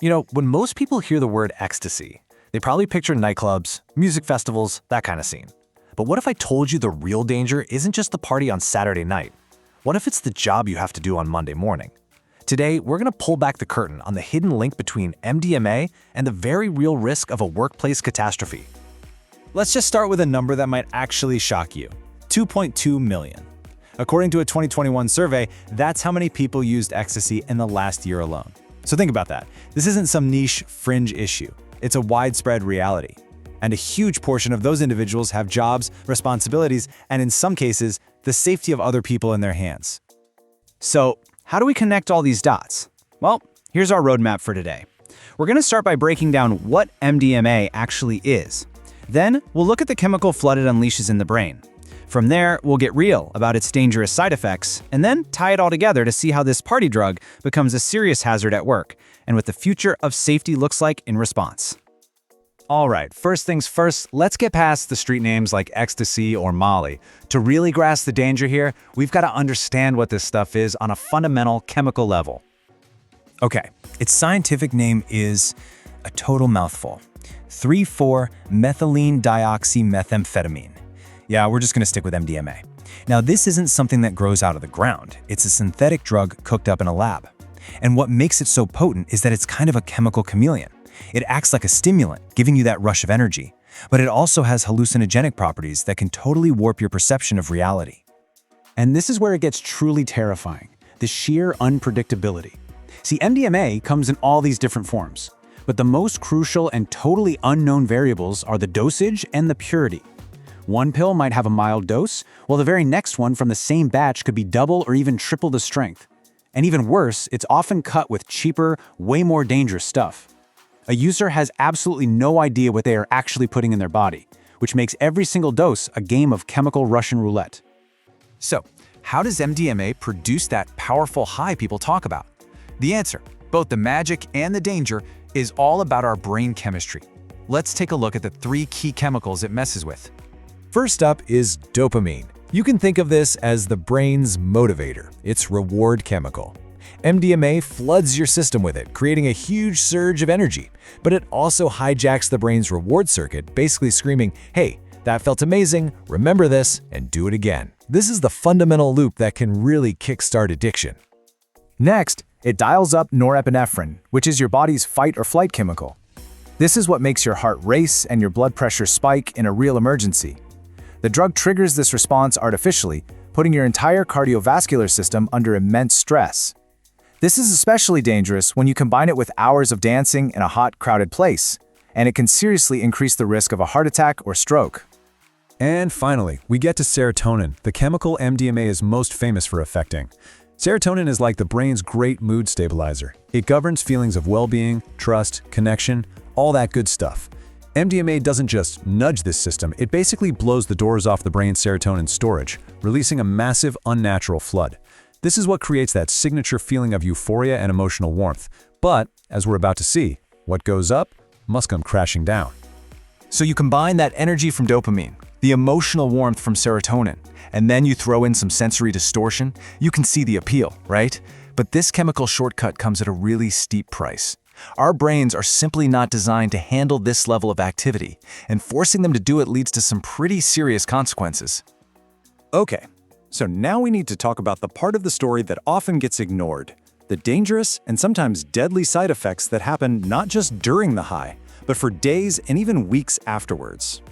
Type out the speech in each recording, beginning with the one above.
When most people hear the word ecstasy, they probably picture nightclubs, music festivals, that kind of scene. But what if I told you the real danger isn't just the party on Saturday night? What if it's the job you have to do on Monday morning? Today, we're going to pull back the curtain on the hidden link between MDMA and the very real risk of a workplace catastrophe. Let's just start with a number that might actually shock you: 2.2 million. According to a 2021 survey, that's how many people used ecstasy in the last year alone. So think about that. This isn't some niche, fringe issue. It's a widespread reality. And a huge portion of those individuals have jobs, responsibilities, and in some cases, the safety of other people in their hands. So, how do we connect all these dots? Well, here's our roadmap for today. We're going to start by breaking down what MDMA actually is. Then, we'll look at the chemical flood it unleashes in the brain. From there, we'll get real about its dangerous side effects, and then tie it all together to see how this party drug becomes a serious hazard at work, and what the future of safety looks like in response. All right, first things first, let's get past the street names like Ecstasy or Molly. To really grasp the danger here, we've got to understand what this stuff is on a fundamental chemical level. Okay, its scientific name is a total mouthful: 3,4-methylene dioxymethamphetamine. Yeah, we're just going to stick with MDMA. Now, this isn't something that grows out of the ground. It's a synthetic drug cooked up in a lab. And what makes it so potent is that it's kind of a chemical chameleon. It acts like a stimulant, giving you that rush of energy. But it also has hallucinogenic properties that can totally warp your perception of reality. And this is where it gets truly terrifying: the sheer unpredictability. See, MDMA comes in all these different forms. But the most crucial and totally unknown variables are the dosage and the purity. One pill might have a mild dose, while the very next one from the same batch could be double or even triple the strength. And even worse, it's often cut with cheaper, way more dangerous stuff. A user has absolutely no idea what they are actually putting in their body, which makes every single dose a game of chemical Russian roulette. So, how does MDMA produce that powerful high people talk about? The answer, both the magic and the danger, is all about our brain chemistry. Let's take a look at the 3 key chemicals it messes with. First up is dopamine. You can think of this as the brain's motivator, its reward chemical. MDMA floods your system with it, creating a huge surge of energy, but it also hijacks the brain's reward circuit, basically screaming, "Hey, that felt amazing, remember this, and do it again." This is the fundamental loop that can really kickstart addiction. Next, it dials up norepinephrine, which is your body's fight or flight chemical. This is what makes your heart race and your blood pressure spike in a real emergency. The drug triggers this response artificially, putting your entire cardiovascular system under immense stress. This is especially dangerous when you combine it with hours of dancing in a hot, crowded place, and it can seriously increase the risk of a heart attack or stroke. And finally, we get to serotonin, the chemical MDMA is most famous for affecting. Serotonin is like the brain's great mood stabilizer. It governs feelings of well-being, trust, connection, all that good stuff. MDMA doesn't just nudge this system, it basically blows the doors off the brain's serotonin storage, releasing a massive, unnatural flood. This is what creates that signature feeling of euphoria and emotional warmth. But, as we're about to see, what goes up must come crashing down. So you combine that energy from dopamine, the emotional warmth from serotonin, and then you throw in some sensory distortion, you can see the appeal, right? But this chemical shortcut comes at a really steep price. Our brains are simply not designed to handle this level of activity, and forcing them to do it leads to some pretty serious consequences. Okay, so now we need to talk about the part of the story that often gets ignored: the dangerous and sometimes deadly side effects that happen not just during the high, but for days and even weeks afterwards.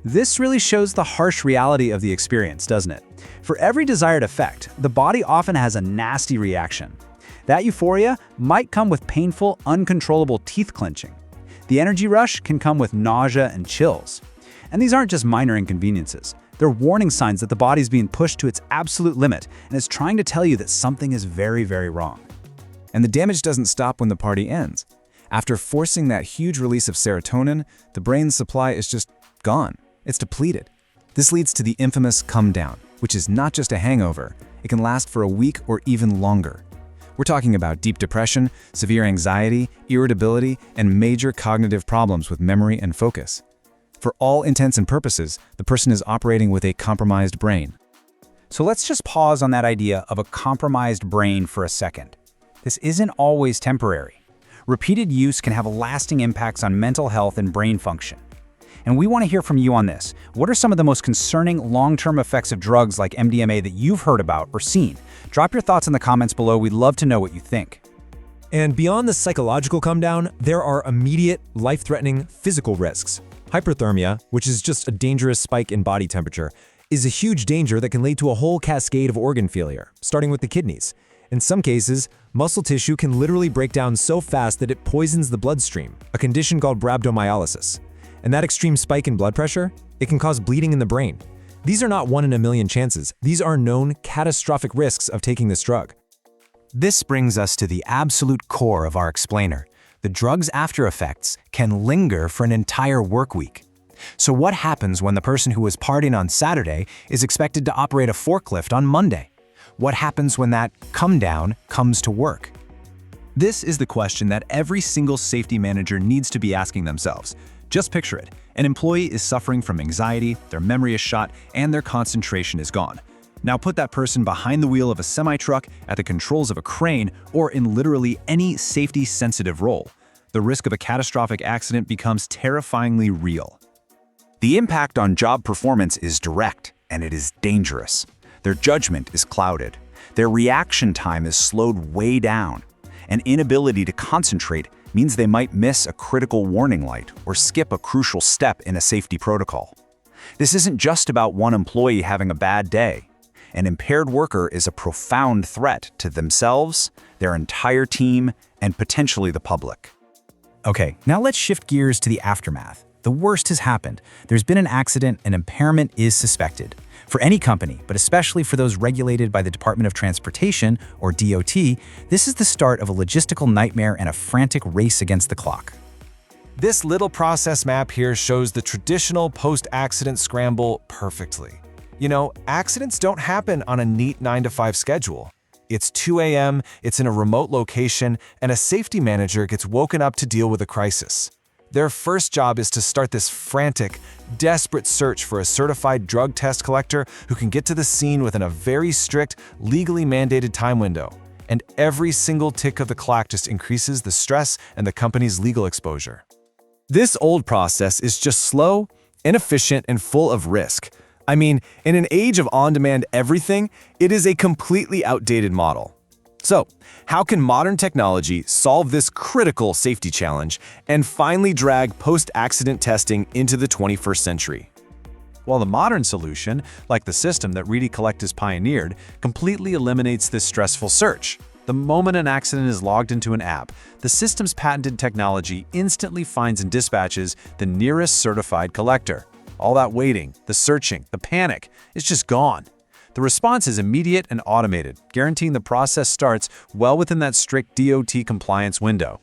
This really shows the harsh reality of the experience, doesn't it? For every desired effect, the body often has a nasty reaction. That euphoria might come with painful, uncontrollable teeth clenching. The energy rush can come with nausea and chills. And these aren't just minor inconveniences. They're warning signs that the body's being pushed to its absolute limit and is trying to tell you that something is very, very wrong. And the damage doesn't stop when the party ends. After forcing that huge release of serotonin, the brain's supply is just gone. It's depleted. This leads to the infamous come down, which is not just a hangover. It can last for a week or even longer. We're talking about deep depression, severe anxiety, irritability, and major cognitive problems with memory and focus. For all intents and purposes, the person is operating with a compromised brain. So let's just pause on that idea of a compromised brain for a second. This isn't always temporary. repeated use can have lasting impacts on mental health and brain function. And we want to hear from you on this. What are some of the most concerning long-term effects of drugs like MDMA that you've heard about or seen? Drop your thoughts in the comments below. We'd love to know what you think. And beyond the psychological come down, there are immediate, life-threatening physical risks. Hyperthermia, which is just a dangerous spike in body temperature, is a huge danger that can lead to a whole cascade of organ failure, starting with the kidneys. In some cases, muscle tissue can literally break down so fast that it poisons the bloodstream, a condition called rhabdomyolysis. And that extreme spike in blood pressure, it can cause bleeding in the brain. These are not 1 in a million chances. These are known catastrophic risks of taking this drug. This brings us to the absolute core of our explainer. The drug's after effects can linger for an entire work week. So what happens when the person who was partying on Saturday is expected to operate a forklift on Monday? What happens when that come down comes to work? This is the question that every single safety manager needs to be asking themselves. Just picture it. An employee is suffering from anxiety, their memory is shot, and their concentration is gone. Now put that person behind the wheel of a semi-truck, at the controls of a crane, or in literally any safety-sensitive role. The risk of a catastrophic accident becomes terrifyingly real. The impact on job performance is direct, and it is dangerous. Their judgment is clouded. Their reaction time is slowed way down. An inability to concentrate means they might miss a critical warning light or skip a crucial step in a safety protocol. This isn't just about one employee having a bad day. An impaired worker is a profound threat to themselves, their entire team, and potentially the public. Okay, now let's shift gears to the aftermath. The worst has happened. There's been an accident, and impairment is suspected. For any company, but especially for those regulated by the Department of Transportation, or DOT, this is the start of a logistical nightmare and a frantic race against the clock. This little process map here shows the traditional post-accident scramble perfectly. You know, accidents don't happen on a neat 9-to-5 schedule. It's 2 a.m., it's in a remote location, and a safety manager gets woken up to deal with a crisis. Their first job is to start this frantic, desperate search for a certified drug test collector who can get to the scene within a very strict, legally mandated time window. And every single tick of the clock just increases the stress and the company's legal exposure. This old process is just slow, inefficient, and full of risk. I mean, in an age of on-demand everything, it is a completely outdated model. So, how can modern technology solve this critical safety challenge and finally drag post-accident testing into the 21st century? While the modern solution, like the system that Ready Collect has pioneered, completely eliminates this stressful search. The moment an accident is logged into an app, the system's patented technology instantly finds and dispatches the nearest certified collector. All that waiting, the searching, the panic is just gone. The response is immediate and automated, guaranteeing the process starts well within that strict DOT compliance window.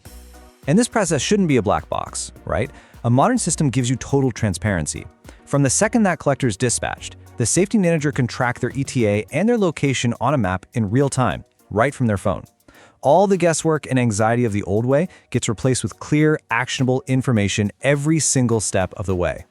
And this process shouldn't be a black box, right? A modern system gives you total transparency. From the second that collector is dispatched, the safety manager can track their ETA and their location on a map in real time, right from their phone. All the guesswork and anxiety of the old way gets replaced with clear, actionable information every single step of the way.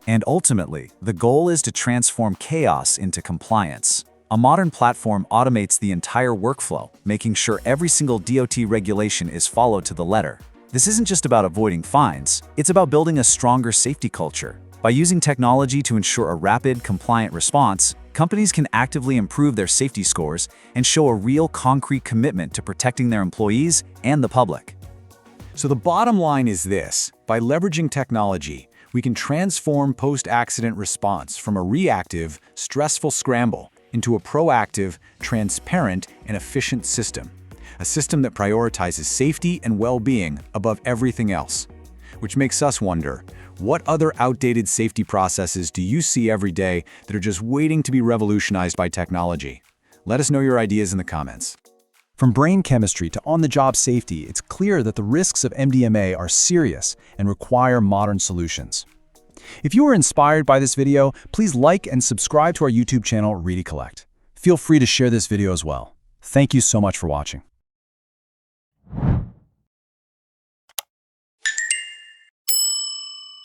And ultimately, the goal is to transform chaos into compliance. A modern platform automates the entire workflow, making sure every single DOT regulation is followed to the letter. This isn't just about avoiding fines, it's about building a stronger safety culture. By using technology to ensure a rapid, compliant response, companies can actively improve their safety scores and show a real concrete commitment to protecting their employees and the public. So the bottom line is this: by leveraging technology, we can transform post-accident response from a reactive, stressful scramble into a proactive, transparent, and efficient system. A system that prioritizes safety and well-being above everything else. Which makes us wonder, what other outdated safety processes do you see every day that are just waiting to be revolutionized by technology? Let us know your ideas in the comments. From brain chemistry to on-the-job safety, it's clear that the risks of MDMA are serious and require modern solutions. If you were inspired by this video, please like and subscribe to our YouTube channel, Ready Collect. Feel free to share this video as well. Thank you so much for watching.